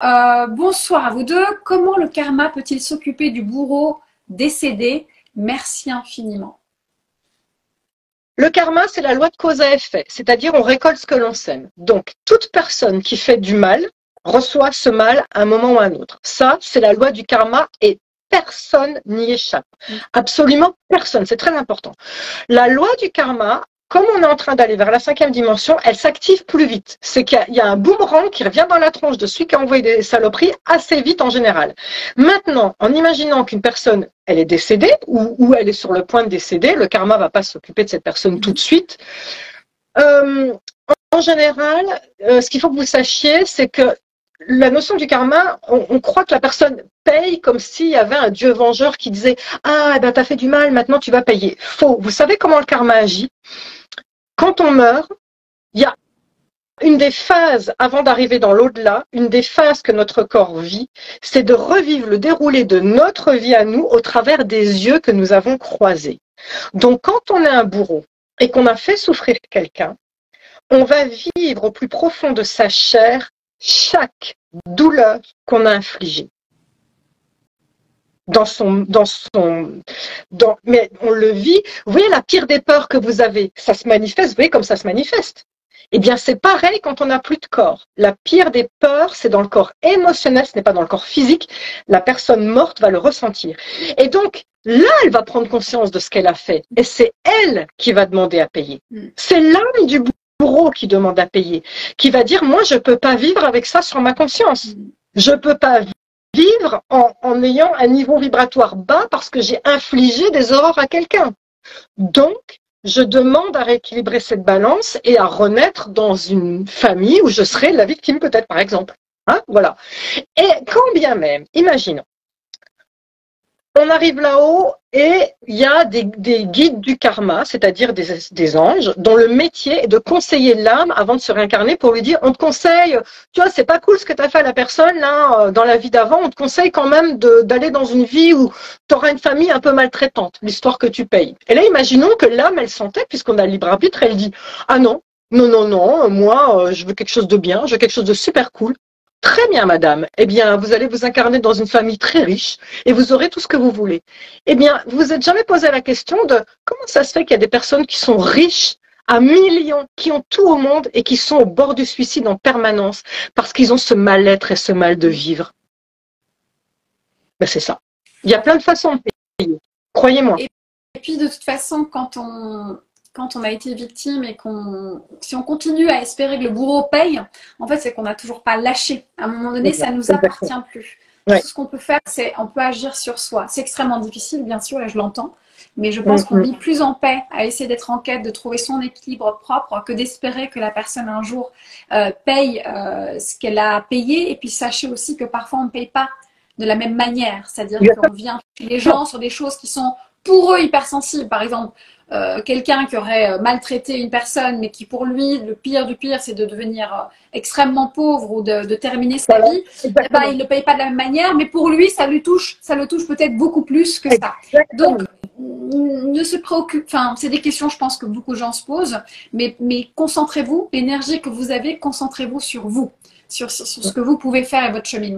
Bonsoir à vous deux. Comment le karma peut-il s'occuper du bourreau décédé? Merci infiniment. Le karma, c'est la loi de cause à effet, c'est-à-dire on récolte ce que l'on sème. Donc, toute personne qui fait du mal reçoit ce mal à un moment ou à un autre. Ça, c'est la loi du karma et personne n'y échappe. Absolument personne, c'est très important. La loi du karma, comme on est en train d'aller vers la 5e dimension, elle s'active plus vite. C'est qu'il y a un boomerang qui revient dans la tronche de celui qui a envoyé des saloperies assez vite en général. Maintenant, en imaginant qu'une personne, elle est décédée ou elle est sur le point de décéder, le karma va pas s'occuper de cette personne tout de suite. En général, ce qu'il faut que vous sachiez, c'est que la notion du karma, on croit que la personne paye comme s'il y avait un dieu vengeur qui disait « Ah, ben t'as fait du mal, maintenant tu vas payer ». Faux. Vous savez comment le karma agit? Quand on meurt, il y a une des phases, avant d'arriver dans l'au-delà, une des phases que notre corps vit, c'est de revivre le déroulé de notre vie à nous au travers des yeux que nous avons croisés. Donc quand on est un bourreau et qu'on a fait souffrir quelqu'un, on va vivre au plus profond de sa chair chaque douleur qu'on a infligée. Mais on le vit. Vous voyez la pire des peurs que vous avez, ça se manifeste. Vous voyez comme ça se manifeste. Eh bien, c'est pareil quand on n'a plus de corps. La pire des peurs, c'est dans le corps émotionnel, ce n'est pas dans le corps physique. La personne morte va le ressentir. Et donc, là, elle va prendre conscience de ce qu'elle a fait. Et c'est elle qui va demander à payer. C'est l'âme du bourreau qui demande à payer, qui va dire, moi, je ne peux pas vivre avec ça sur ma conscience. Je ne peux pas vivre en ayant un niveau vibratoire bas parce que j'ai infligé des horreurs à quelqu'un. Donc, je demande à rééquilibrer cette balance et à renaître dans une famille où je serai la victime peut-être, par exemple. Hein, voilà. Et quand bien même, imaginons, on arrive là-haut et il y a des guides du karma, c'est-à-dire des anges, dont le métier est de conseiller l'âme avant de se réincarner pour lui dire, on te conseille, tu vois, c'est pas cool ce que tu as fait à la personne là dans la vie d'avant, on te conseille quand même d'aller dans une vie où tu auras une famille un peu maltraitante, l'histoire que tu payes. Et là, imaginons que l'âme, elle sentait, puisqu'on a le libre arbitre, elle dit, ah non, non, moi, je veux quelque chose de bien, je veux quelque chose de super cool. Très bien, madame. Eh bien, vous allez vous incarner dans une famille très riche et vous aurez tout ce que vous voulez. Eh bien, vous vous êtes jamais posé la question de comment ça se fait qu'il y a des personnes qui sont riches à millions, qui ont tout au monde et qui sont au bord du suicide en permanence parce qu'ils ont ce mal-être et ce mal de vivre. Ben, c'est ça. Il y a plein de façons de payer. Croyez-moi. Et puis, de toute façon, quand on a été victime et si on continue à espérer que le bourreau paye, en fait, c'est qu'on n'a toujours pas lâché. À un moment donné, ça ne nous appartient plus. Ouais. Tout ce qu'on peut faire, c'est on peut agir sur soi. C'est extrêmement difficile, bien sûr, et je l'entends. Mais je pense qu'on vit plus en paix à essayer d'être en quête, de trouver son équilibre propre, que d'espérer que la personne un jour paye ce qu'elle a payé. Et puis sachez aussi que parfois on ne paye pas de la même manière. C'est-à-dire qu'on vient les gens sur des choses qui sont pour eux hypersensibles. Par exemple, quelqu'un qui aurait maltraité une personne, mais qui pour lui, le pire du pire, c'est de devenir extrêmement pauvre ou de terminer sa vie, eh ben, il ne le paye pas de la même manière, mais pour lui, ça le touche peut-être beaucoup plus que ça. Donc, ne se préoccupe, enfin, c'est des questions, je pense, que beaucoup de gens se posent, mais concentrez-vous, l'énergie que vous avez, concentrez-vous sur vous, sur ce que vous pouvez faire et votre cheminement.